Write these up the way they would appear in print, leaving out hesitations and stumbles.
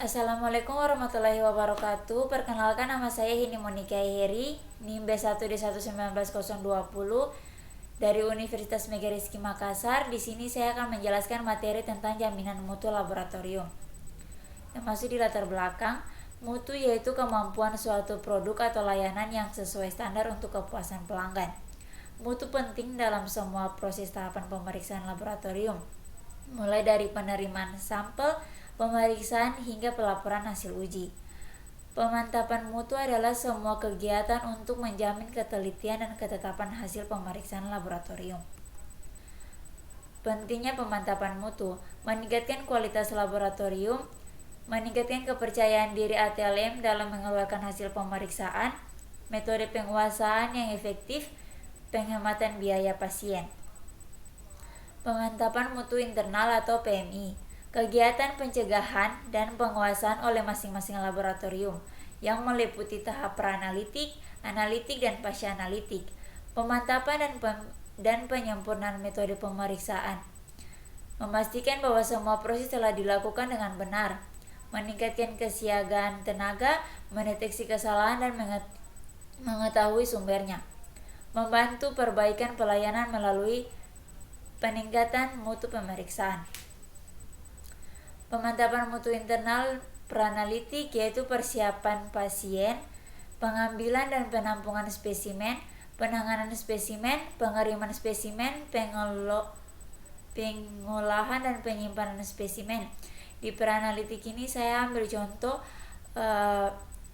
Assalamualaikum warahmatullahi wabarakatuh. Perkenalkan, nama saya Hini Monika Heri, NIM B1D1190020 dari Universitas Megariski Makassar. Di sini saya akan menjelaskan materi tentang jaminan mutu laboratorium. Yang masuk di latar belakang, mutu yaitu kemampuan suatu produk atau layanan yang sesuai standar untuk kepuasan pelanggan. Mutu penting dalam semua proses tahapan pemeriksaan laboratorium, mulai dari penerimaan sampel, pemeriksaan hingga pelaporan hasil uji. Pemantapan mutu adalah semua kegiatan untuk menjamin ketelitian dan ketetapan hasil pemeriksaan laboratorium. Pentingnya pemantapan mutu: meningkatkan kualitas laboratorium, meningkatkan kepercayaan diri ATLM dalam mengeluarkan hasil pemeriksaan, metode penguasaan yang efektif, penghematan biaya pasien. Pemantapan mutu internal atau PMI, kegiatan pencegahan dan penguasaan oleh masing-masing laboratorium yang meliputi tahap pra-analitik, analitik, dan pasca-analitik. Pemantapan dan penyempurnaan metode pemeriksaan, memastikan bahwa semua proses telah dilakukan dengan benar, meningkatkan kesiagaan tenaga, mendeteksi kesalahan dan mengetahui sumbernya, membantu perbaikan pelayanan melalui peningkatan mutu pemeriksaan. Pemantapan mutu internal pra-analitik yaitu persiapan pasien, pengambilan dan penampungan spesimen, penanganan spesimen, pengiriman spesimen, pengolahan dan penyimpanan spesimen. Di pra-analitik ini saya ambil contoh,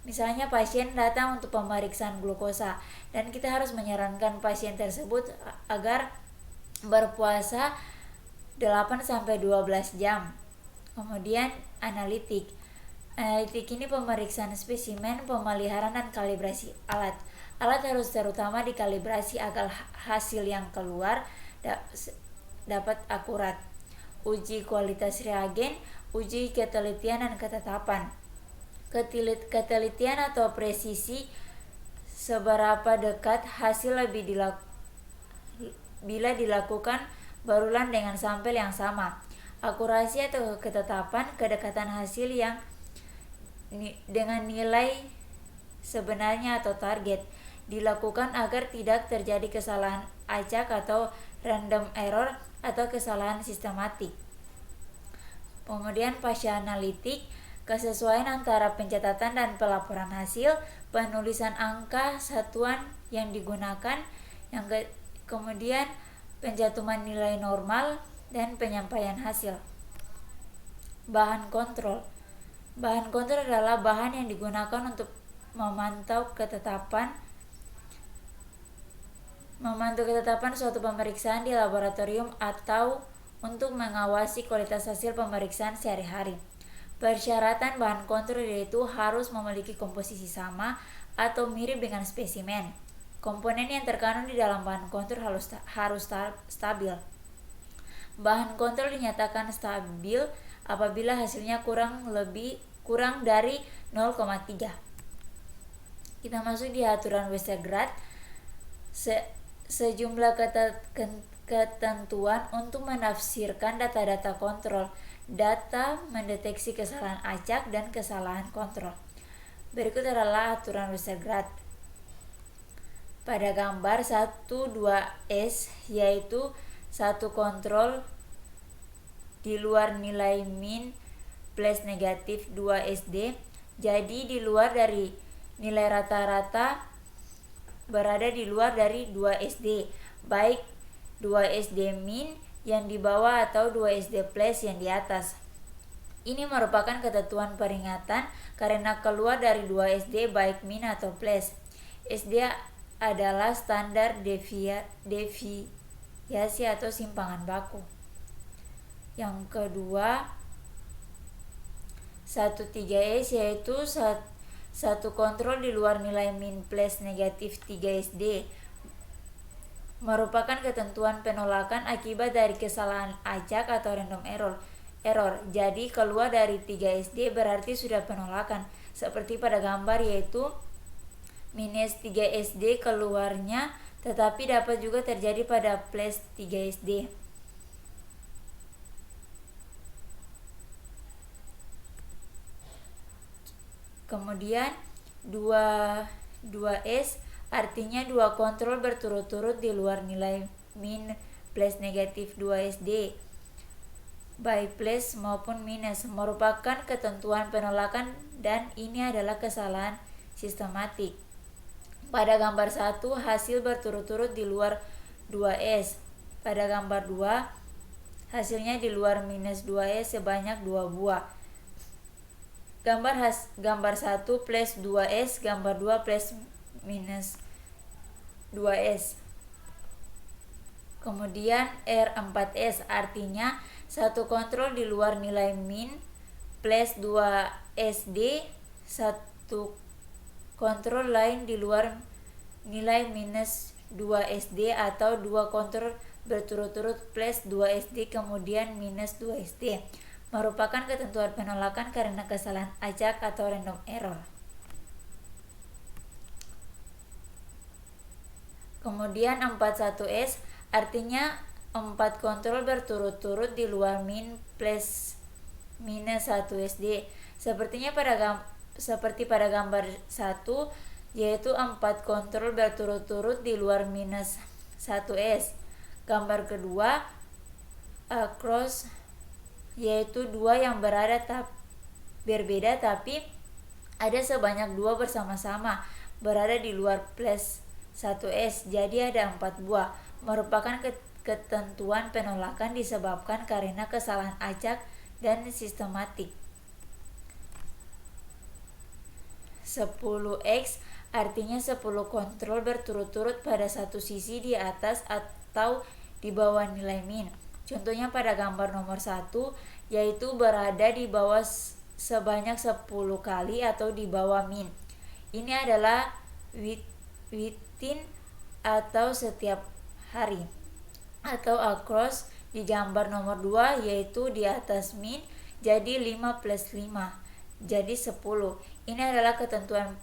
misalnya pasien datang untuk pemeriksaan glukosa dan kita harus menyarankan pasien tersebut agar berpuasa 8-12 jam. Kemudian analitik. Analitik ini pemeriksaan spesimen, pemeliharaan dan kalibrasi alat. Alat harus terutama dikalibrasi agar hasil yang keluar dapat akurat. Uji kualitas reagen, uji ketelitian dan ketetapan. Ketelitian atau presisi, seberapa dekat hasil bila dilakukan berulang dengan sampel yang sama. Akurasi atau ketetapan, kedekatan hasil yang dengan nilai sebenarnya atau target, dilakukan agar tidak terjadi kesalahan acak atau random error atau kesalahan sistematik. Kemudian pasca analitik, kesesuaian antara pencatatan dan pelaporan hasil, penulisan angka satuan yang digunakan, kemudian pencantuman nilai normal dan penyampaian hasil. Bahan kontrol. Bahan kontrol adalah bahan yang digunakan untuk memantau ketetapan suatu pemeriksaan di laboratorium atau untuk mengawasi kualitas hasil pemeriksaan sehari-hari. Persyaratan bahan kontrol yaitu harus memiliki komposisi sama atau mirip dengan spesimen. Komponen yang terkandung di dalam bahan kontrol harus stabil. Bahan kontrol dinyatakan stabil apabila hasilnya kurang dari 0,3. Kita masuk di aturan Westergaard. Sejumlah ketentuan untuk menafsirkan data-data kontrol. Data mendeteksi kesalahan acak dan kesalahan kontrol. Berikut adalah aturan Westergaard. Pada gambar 1,2S yaitu satu kontrol di luar nilai min plus negatif 2SD. Jadi di luar dari nilai rata-rata berada di luar dari 2SD, baik 2SD min yang di bawah atau 2SD plus yang di atas. Ini merupakan ketentuan peringatan karena keluar dari 2SD baik min atau plus. SD adalah standar deviasi atau simpangan baku. Yang kedua, 1,3S yaitu satu kontrol di luar nilai min plus negatif 3SD, merupakan ketentuan penolakan akibat dari kesalahan acak atau random error. Jadi keluar dari 3SD berarti sudah penolakan, seperti pada gambar yaitu minus 3SD keluarnya, tetapi dapat juga terjadi pada plus 3SD. Kemudian 2S artinya dua kontrol berturut-turut di luar nilai min plus negatif 2SD by plus maupun minus merupakan ketentuan penolakan dan ini adalah kesalahan sistematik. Pada gambar 1 hasil berturut-turut di luar 2S. Pada gambar 2 hasilnya di luar minus 2S sebanyak 2 buah. Gambar 1 plus 2S, gambar 2 plus minus 2S. Kemudian R4S artinya satu kontrol di luar nilai min plus 2SD, satu kontrol lain di luar nilai minus 2SD atau dua kontrol berturut-turut plus 2SD kemudian minus 2SD merupakan ketentuan penolakan karena kesalahan acak atau random error. Kemudian 41S artinya 4 kontrol berturut-turut di luar min plus minus 1SD seperti pada gambar 1 yaitu 4 kontrol berturut-turut di luar minus 1S. Gambar kedua across yaitu 2 yang berbeda tapi ada sebanyak 2 bersama-sama berada di luar plus 1S, jadi ada 4 buah merupakan ketentuan penolakan disebabkan karena kesalahan acak dan sistematik. 10X artinya 10 kontrol berturut-turut pada satu sisi di atas atau di bawah nilai min. Contohnya pada gambar nomor 1 yaitu berada di bawah sebanyak 10 kali atau di bawah min. Ini adalah within atau setiap hari. Atau across di gambar nomor 2 yaitu di atas min jadi 5 plus 5 jadi 10. Ini adalah ketentuan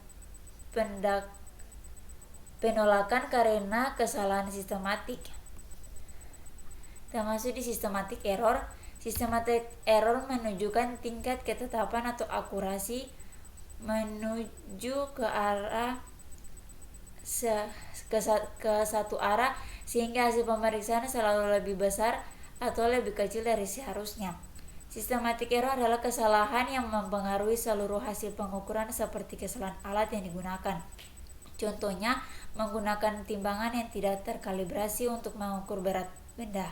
penolakan karena kesalahan sistematik. Termasuk di systematic error. Systematic error menunjukkan tingkat ketetapan atau akurasi menuju ke arah ke satu arah sehingga hasil pemeriksaan selalu lebih besar atau lebih kecil dari seharusnya. Systematic error adalah kesalahan yang mempengaruhi seluruh hasil pengukuran seperti kesalahan alat yang digunakan. Contohnya, menggunakan timbangan yang tidak terkalibrasi untuk mengukur berat benda.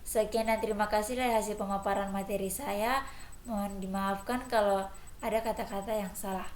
Sekian dan terima kasih dari hasil pemaparan materi saya. Mohon dimaafkan kalau ada kata-kata yang salah.